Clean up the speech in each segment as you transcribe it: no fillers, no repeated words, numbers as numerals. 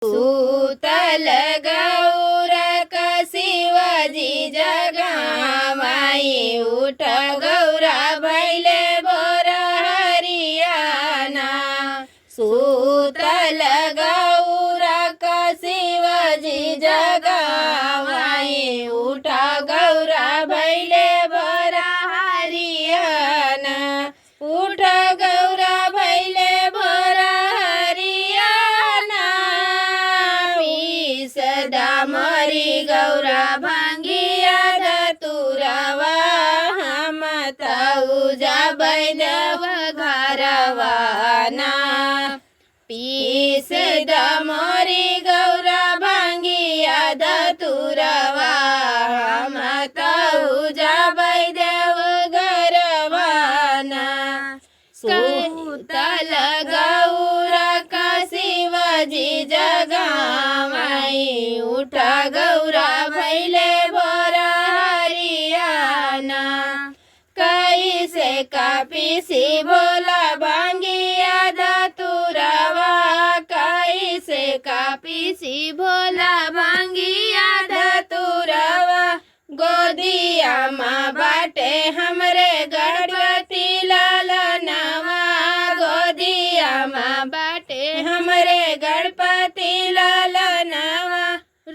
सूतल गौरक शिवजी जगामाई उठ गौरा भैले भोर हरियाना। सूतल गौरक शिवजी जगामाई उठ गौरा भैले भोर हरियाना। उठ गौरा भैले भोर हरियाना। दामरी गौरा भांगिया धतुरवा हम तउजा बैदव घरवाना। पीस दामरी गौरा भांगिया धतुरवा हम तउजा बैदव घरवाना। सूतल गौरा का शिवजी जगामाई उठ गौरा भैले भोर हरियाना। कैसे कापिसी भोला भांगिया धतुरवा कैसे कापिसी भोला भांगिया धतुरवा। गोदिया माँ बाटे हमरे गणपति लालनवा। गोदिया माँ बाटे हमरे गणपति लालनवा।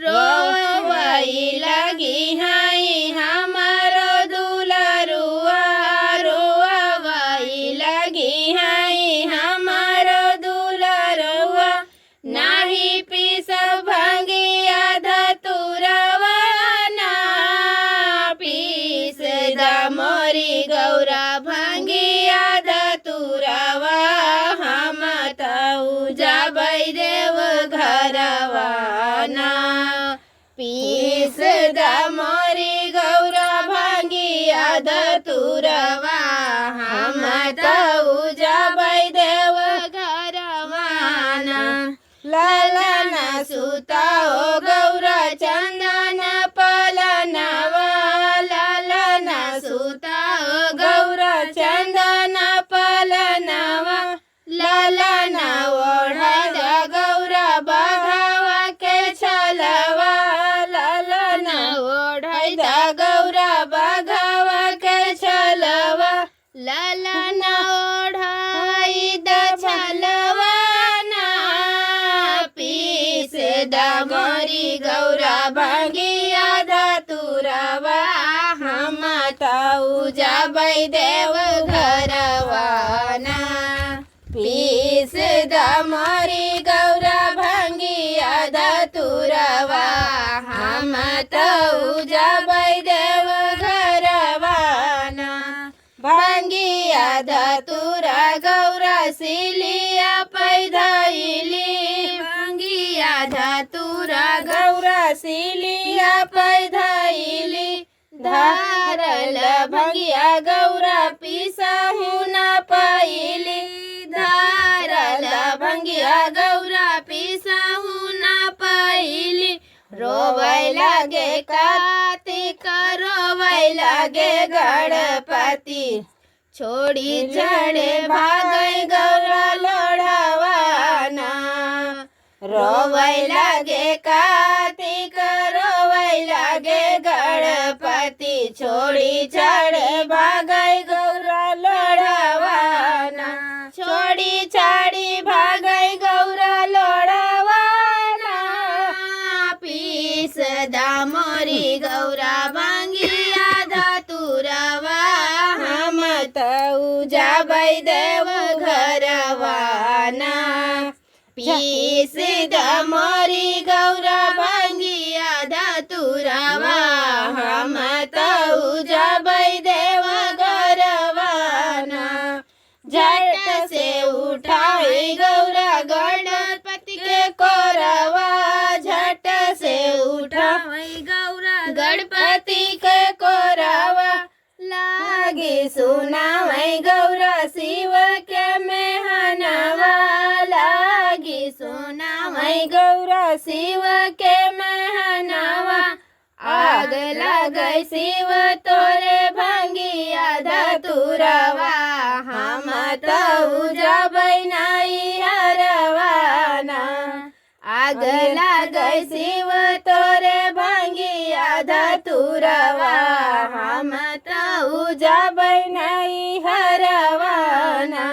रोवई लगी हाई हमारो दुलरुआ। रोवई लगी हाई हमारो दुलरुआ। नाही पीस भांगिया धतुरवा ना। पीस दामोरी गौरा भांगिया धतुरवा हम तउजा बैदेव घरवाना। पीस दामोरी गौरा भांगिया धतुरवा हम तउजा बैदेव घरवाना। लालना सुताओ गौरा चंदन पलनवा। लालना सुताओ गौरा चंदन पलनवा। लालना ओढ़ गौरा बघवा के छलवा। लालना ओढ़ गौरा बघवा के छलवा। लालना ओढ़ाई द छलवा ना। पीस दामरी गौरा भांगिया धतुरवा हम तउजा बैदेव घरवाना। पीस दामरी गौरा भांगिया धतुरवा हम तउजा बैदेव घरवाना। भांगिया धतुरा गौरा सिलिया पैदाइली। भांगिया धतुरा गौरा सिलिया पैदाइली। धारल भंगिया गौरा पिसहु न पाइली। धारल भंगिया गौरा पिसहु न पाइली। रोवै लगे कार्तिक रोवै लगे गणपति। छोड़ी चढ़े भागै गौरा लोढ़वाना। रोवै लगे कार्तिक रोवै लगे गणपति। छोड़ी चढ़े भागै गौरा लोढ़वाना। छोड़ी छाड़ी भागै गौरा लोढ़वाना। पीस दामोरी गौरा भांगिया धतुरवा हम तउजा बैदेव घरवाना। पीस दामोरी गौरा भांगिया धतुरवा हम तउजा बैदेव घरवाना। झट से उठाई गौरा गणपति के कोरवा। झट से उठाई गौरा गणपति के कोरवा। लागे सुनावै गौरा शिव के मेहनवा। लागे सुनावै गौरा शिव के मेहनवा। आग लगै शिव तोरे भांगिया धतुरवा हम तउजा बैनाई हरवाना। आग आग लागै शिव तोरे भंगिया धतुरवा हम त उजाबै नहीं हरवाना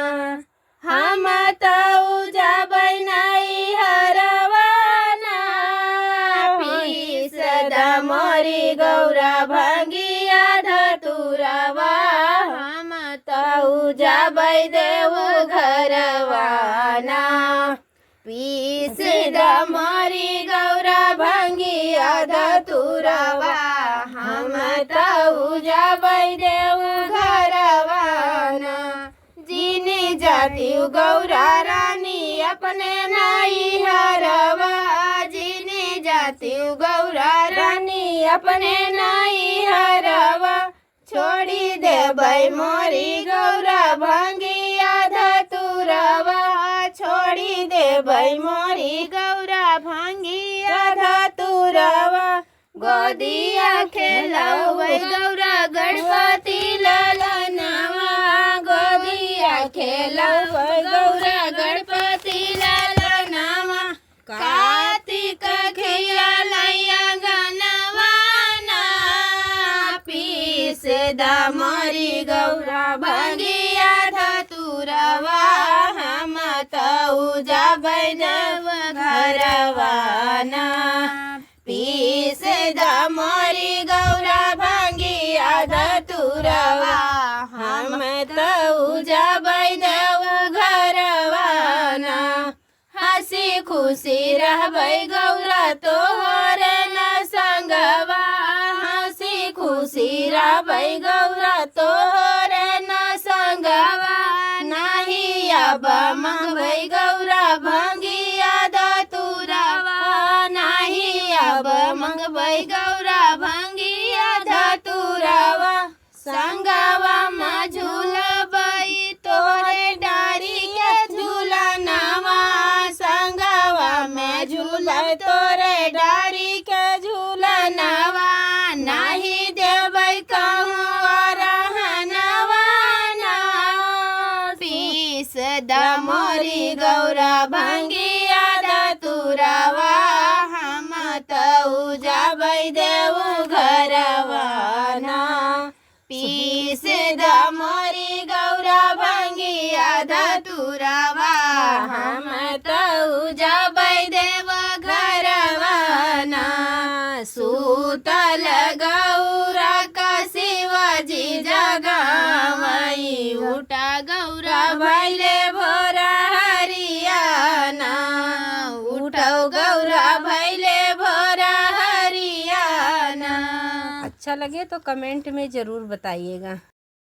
हम त उजाबै नहीं हरवाना पीस मोरी गौरा भंगिया धतुरवा हम त उजाबै देऊ घरवाना पीस मोरी गौरा भंगिया धतुरवा हम त उजाबै देऊ घरवाना जिनी जाती गौरा रानी अपने नाई हरवा जिनी जाती गौरा रानी अपने नाई हरवा छोड़ी देबै मोरी गौरा भंगिया धतुरवा छोड़ी देबै मोरी गौरा भंगिया धतुरवा गोदिया खेलबै गौरा गणपति ललनवा गोदिया खेलबै गौरा गणपति ललनवा कार्तिक खियालैया गनवाना पीस मोरी गौरा भंगिया धतुरवा हम त उजाबै देव घरवाना पीस मोरी गौरा भंगिया धतुरवा हम त उजाबै देव घरवाना हंसी खुशी रहबै गौरा तोहर न संगवा हंसी खुशी रहबै गौरा तोहर न संगवा नाही अब मंगबै गौरा भंगिया धतुरवा नाही अब मंगबै गौरा भंगिया धतुरवा संगवा में झूलबै तोरे डारी के झूलनवा संगवा में झूलै तोरे डारी के झूलनवा नाही देबै कहूँ रहनवा पीस मोरी गौरा भंगिया धतुरवा हम त उजाबै देऊ घरवाना पीस मोरी गौरा भंगिया धतुरवा हम त उजाबै देव घरवाना सूतल गौरा का शिवजी जगावई उठा गौरा भैले भोरा हरियाना उठौ गौरा भैले भोरा हरियाना। अच्छा लगे तो कमेंट में ज़रूर बताइएगा।